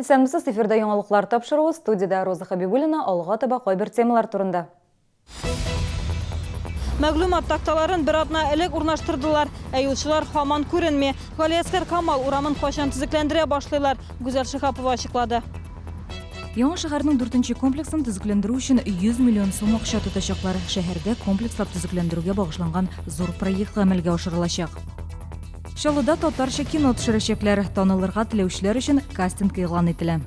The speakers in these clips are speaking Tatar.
Исәнмесез, эфирда яңалыклар тапшыруы, студияда Роза Хабибуллина, алга таба кайбер темалар турында. Мәгълүмат такталарын бер атна элек урнаштырдылар. Юлчылар һаман күренми. Галиәскәр Камал урамын кайчан төзекләндерә башлыйлар. Гүзәл Шихапова ачыклады. Яңа шәһәрнең 4-нче комплексын төзекләндерү өчен 100 миллион сум акча тотачаклар. Шәһәрдә комплекслап төзекләндерүгә багышланган зур проект гамәлгә ашырылачак. Чаллыда татарча кино төшерәчәкләр. Танылырга теләүчеләр өчен кастинг игълан ителә.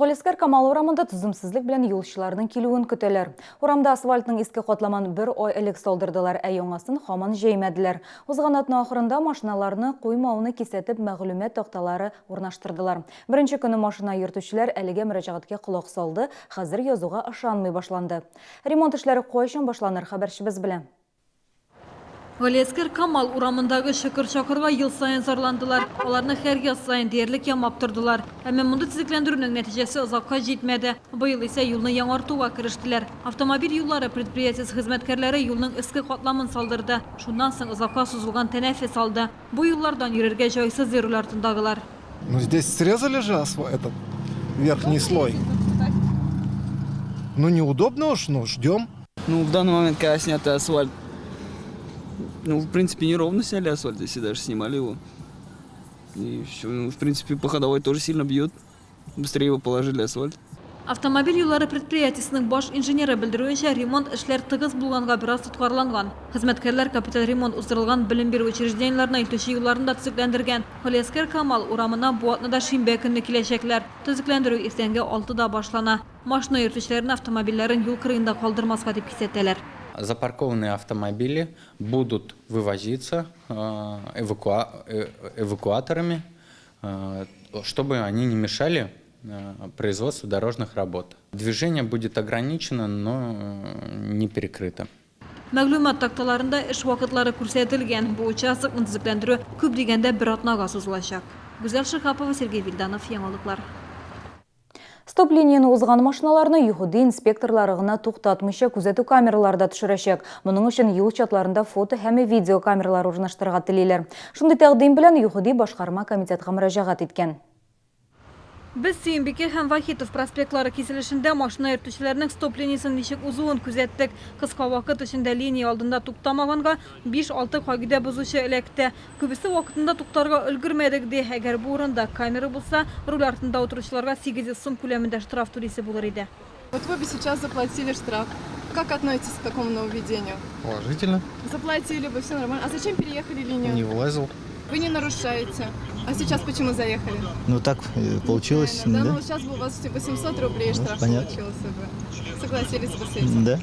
Галиәскәр Камал урамында түземсезлек белән юлчыларның килүен көтәләр. Урамда асфальтның иске катламын бер ай элек салдырдылар, яңасын һаман җәймәделәр. Узган атна ахырында машиналарны куймауны кисәтеп мәгълүмат такталары урнаштырдылар. Беренче көнне машина йөртүчеләр әлегә мөрәҗәгатькә колак салды, хәзер язуга ышанмый башланды. Ремонт эшләре кайчан башланыр, хәбәрчебез белән. Галиәскәр Камал урамындагы шыкыр-чакырга ел сайын зарландылар. Аларны һәр яз сайын диярлек ямап тордылар. Әмма монда төзекләндерүнең нәтиҗәсе озакка җитмәде. Быел исә юлны яңартуга керештеләр. Автомобиль юллары предприятиясе хезмәткәрләре юлның иске катламын салдырды. Шуннан соң озакка сузылган тәнәфес алды. Бу юллардан йөрергә җайсыз йөрүләр тындагылар. Ну здесь срезали же этот верхний слой. Ну неудобно уж, но ждем. Ну в данный момент, когда снятый асфальт, в принципе, неровно сняли асфальт, если даже снимали его. И все, в принципе, по ходовой тоже сильно бьет. Быстрее его положили асфальт. Автомобиль юллары предприятиясының баш инженеры белдерүенчә, ремонт эшләр тыгыз булганга бераз тоткарланган. Хезмәткәрләр капиталь ремонт уздырылган белем бирү учреждениеләренә илтүче юлларында төзекләндергән. Галиәскәр Камал урамына бу атнада шимбә көнне киләчәкләр. Төзекләндерү иртәнге 6-да башлана. Машина йөртүчеләрен автомобильләрен юл кырыенда калдырмаска дип кисәтәләр. Запаркованные автомобили будут вывозиться эвакуаторами, чтобы они не мешали производству дорожных работ. Движение будет ограничено, но не перекрыто. Мәгълүмат такталарында эш вакытлары күрсәтелгән. Бу участокны төзекләндерү күп дигәндә бер атнага сузылачак. Гүзәл Шихапова, Сергей Вильданов, яңалыклар. Стоп линияны узган машиналарны юхуди инспекторлары гына туктатмыйча күзәтү камераларда төшерәчәк. Моның өчен юл чатларында фото һәм видео камералар урнаштырырга телиләр. Шундый тәкъдим белән юхуди башкарма комитетка мөрәҗәгать иткән. Без Сөембике һәм Вахитов проспектлары киселешендә машина йөртүчеләрнең стоп линиясын ничек узуын күзәттек. Кыска вакыт эчендә линия алдында туктамаганга 5-6 кагыйдә бузучы эләкте. Күбесе вакытында туктарга өлгермәдек ди. Әгәр бу урында камера булса, руль артында утыручыларга 800 сум күләмендә штраф түлисе булыр иде. Вот вы бы сейчас заплатили штраф. Как относитесь к такому нововведению? Положительно. Заплатили бы, все нормально. А зачем переехали линию? Не влазил. Вы не нарушаете. А сейчас почему заехали? Ну так получилось. Да, ну сейчас бы у вас 800 рублей штраф получился бы. Согласились бы с этим? Да.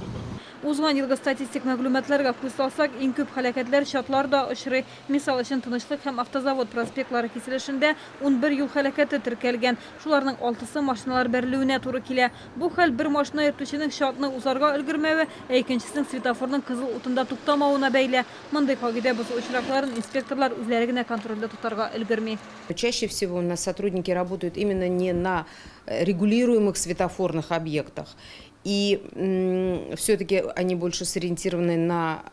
Узган елгы статистик мәгълүматларга күз салсак, иң күп һәлакәтләр чатларда очрый. Мисал өчен Тынычлык һәм Автозавод проспектлары киселешендә 11 юл һәлакәте теркәлгән. Шуларның 6-сы машиналар бәрелүенә туры килә. Бу хәл бер машина йөртүченең чатны узарга өлгермәве, икенчесенең светофорның кызыл утында туктамавына бәйле. Мондый кагыйдә бозу очракларын инспекторлар үзләре генә контрольдә тотарга өлгерми. Чаще всего у нас сотрудники работают именно не на регулируемых светофорных объектах. И все-таки они больше сориентированы на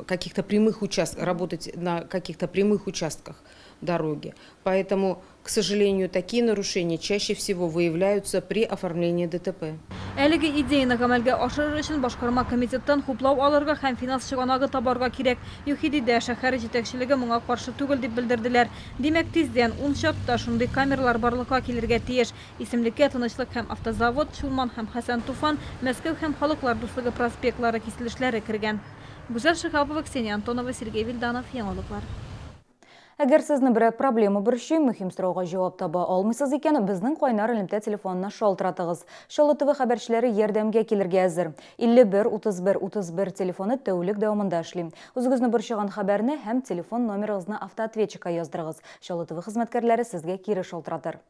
каких-то прямых участках, работать на каких-то прямых участках дороги. Поэтому, к сожалению, такие нарушения чаще всего выявляются при оформлении ДТП. Әлеге идеяны гамәлгә ашырыр өчен башкарма комитеттан хуплау алырга һәм финанс чыганагы табарга кирәк. Юхидидә шәһәр җитәкчелеге моңа каршы түгел дип белдерделәр. Димәк, тиздән 10 чатта шундый камералар барлыкка килергә тиеш. Исемлеккә Тынычлык һәм Автозавод, Чулман һәм Хәсән Туфан, Мәскәү һәм Халыклар дуслыгы проспектлары киселешләре кергән. Гүзәл Шихапова, Ксения Антонова, Сергей Вильданов, яңалыклар. Әгәр сезне берәр проблема борчый, мөһим сорауга җавап таба алмыйсыз икән, безнең кайнар элемтә телефонына шалтыратыгыз. Чаллы ТВ хәбәрчеләре ярдәмгә килергә әзер. 51 31 31 телефоны тәүлек дәвамында эшли. Үзегезне борчыган хәбәрне һәм телефон номерыгызны автоответчикка яздырыгыз. Чаллы ТВ хезмәткәрләре сезгә кире шалтыратыр.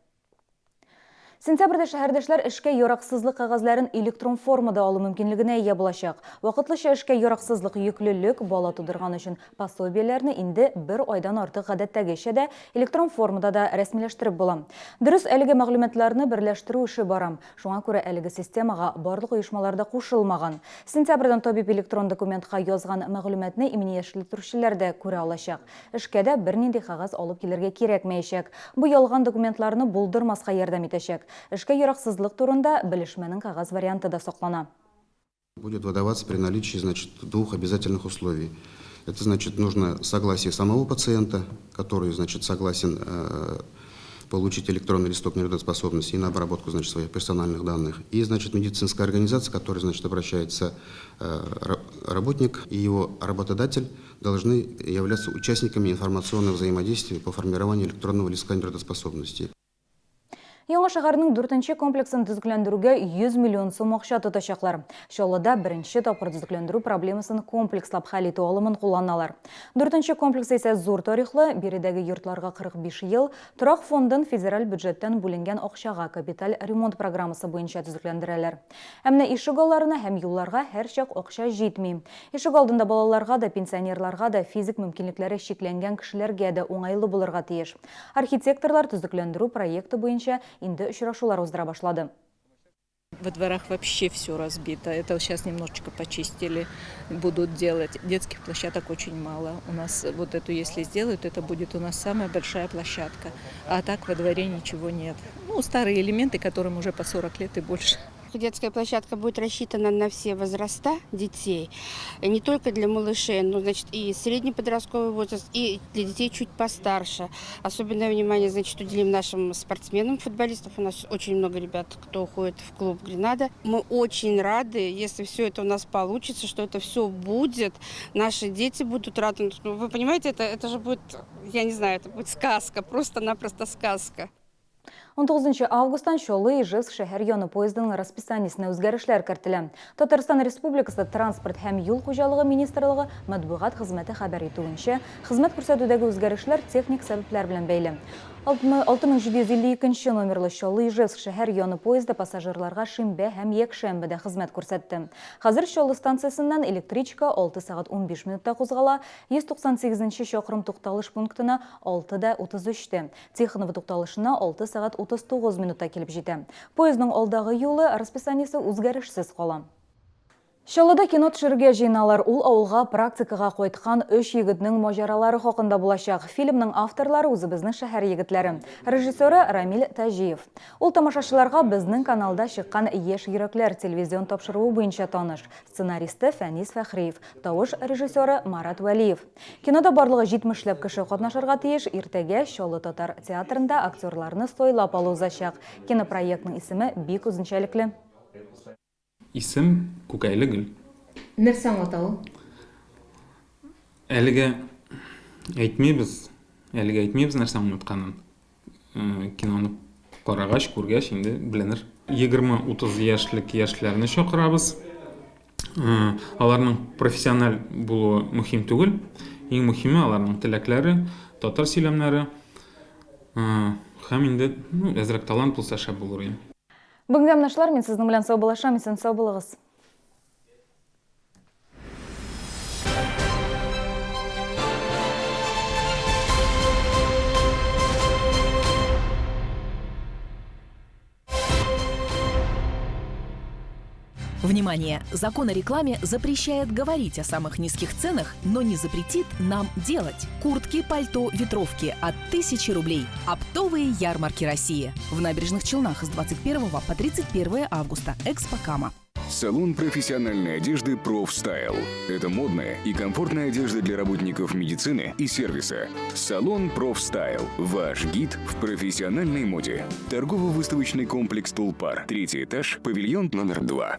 Сентябрьдә шәһәрдәшләр эшкә яраксызлык кагазларын электрон формада алу мөмкинлегенә ия булачак. Вакытлыча эшкә яраксызлык йөклелек бала тудырган өчен пособиеләрне инде 1 айдан артык гадәттәгечә дә электрон формада да рәсмиләштереп була. Дөрес, әлеге мәгълүматларны берләштерү эше барам. Шуңа күрә әлеге системага барлык оешмаларда кушылмаган. Сентябрьдән табиб электрон документка язган мәгълүматны иминияшләштерүчеләр дә күрә алачак. Эшкә дә бернинди кагаз алып килергә кирәкмәячәк. Бу ялган документларны булдырмаска ярдәм итәчәк. Эшкә яраксызлык турында белешмәнең кагаз варианты да саклана. Будет выдаваться при наличии, значит, 2 обязательных условий. Это значит, нужно согласие самого пациента, который, значит, согласен получить электронный листок нетрудоспособности и на обработку, значит, своих персональных данных. И, значит, медицинская организация, которая, значит, обращается работник и его работодатель, должны являться участниками информационного взаимодействия по формированию электронного листка нетрудоспособности. Яңа шәһәрнең 4-нче комплексын төзекләндерүгә 100 миллион сум акча тотачаклар. Чаллыда беренче тапкыр төзекләндерү проблемасын комплекслап хәл итү алымын кулланалар. 4-нче комплекс исә зур тарихлы, биредәге йортларга 45 ел, торак фондын федераль бюджеттан бүленгән акчага капиталь ремонт программасы буенча төзекләндерәләр. Әмма ишек алларына һәм юлларга һәрчак акча җитми. Ишек алдында балаларга да, пенсионерларга да, физик мөмкинлекләре чикләнгән кешеләргә дә уңайлы булырга тиеш. Архитекторлар төзекләндерү проекты буенча инде очрашулар уздыра башлады. Во дворах вообще все разбито. Это сейчас немножечко почистили, будут делать. Детских площадок очень мало. У нас вот эту, если сделают, это будет у нас самая большая площадка. А так во дворе ничего нет. Ну, старые элементы, которым уже по 40 лет и больше. Детская площадка будет рассчитана на все возраста детей, не только для малышей, но, значит, и средний подростковый возраст, и для детей чуть постарше. Особенное внимание, значит, уделим нашим спортсменам, футболистам. У нас очень много ребят, кто уходит в клуб «Гренада». Мы очень рады, если все это у нас получится, что это все будет. Наши дети будут рады. Вы понимаете, это же будет, я не знаю, это будет сказка, просто-напросто сказка. 19 августан Чаллы Ижевск шәһәр яны поездының расписаниесіне үзгәрешләр кертелә. Татарстан Республикасы транспорт һәм юл хуҗалыгы министрлыгы матбугат хезмәте хәбәр итүенчә, хезмәт күрсәтүдәге үзгәрешләр техник сәбәпләр белән бәйле. 6752 номерлы Чаллы Ижевск шәһәр яны поезды пассажирларга шимбә һәм якшәмбедә хезмәт күрсәтте. Хәзер Чаллы станциясеннән электричка 6 сәгать 15 минутта кузгала, 198-нче чакрым тукталыш пунктына 6:33-тә, Тихонова тукталышына 6 сәгать 39 минутта килеп җитә. Поездның алдагы юлы расписаниесе үзгәрешсез кала. Чаллыда кино төшерергә җыеналар. Ул авылга практикага кайткан 3 егетнең маҗаралары хакында булачак. Фильмның авторлары үзебезнең шәһәр егетләре. Режиссеры Рамил Тәҗиев. Ул тамашачыларга безнең каналда чыккан Яшь йөрәкләр телевизион тапшыруы буенча таныш. Сценаристы Фәнис Фәхриев, тавыш режиссеры Марат Вәлиев. Кинода барлыгы 70 кеше катнашырга тиеш. Иртәгә Чаллы татар театрында актерларны сойлап алу узачак. Кинопроектның исеме бик үзенчәлекле. Исем Күкәйле гөл. Нәрсә аңлата ул? Әлегә әйтмәйбез нәрсә аңлатканын. Киноны карагач, күргәч инде беленер. 20-30 яшьлек яшьләрне чакырабыз. Аларның профессиональ булуы мөһим түгел. Иң мөһиме аларның теләкләре, татар сөйләмнәре. Һәм инде әзрәк талант булса шәп булыр иде. Бүгенге амнашлар, мен сезнең белән сау булашам, исән сау булыгыз. Внимание! Закон о рекламе запрещает говорить о самых низких ценах, но не запретит нам делать. Куртки, пальто, ветровки от 1000 рублей. Оптовые ярмарки России. В Набережных Челнах с 21 по 31 августа. Экспокама. Салон профессиональной одежды «Профстайл». Это модная и комфортная одежда для работников медицины и сервиса. Салон «Профстайл». Ваш гид в профессиональной моде. Торгово-выставочный комплекс «Тулпар». 3-й этаж, павильон номер 2.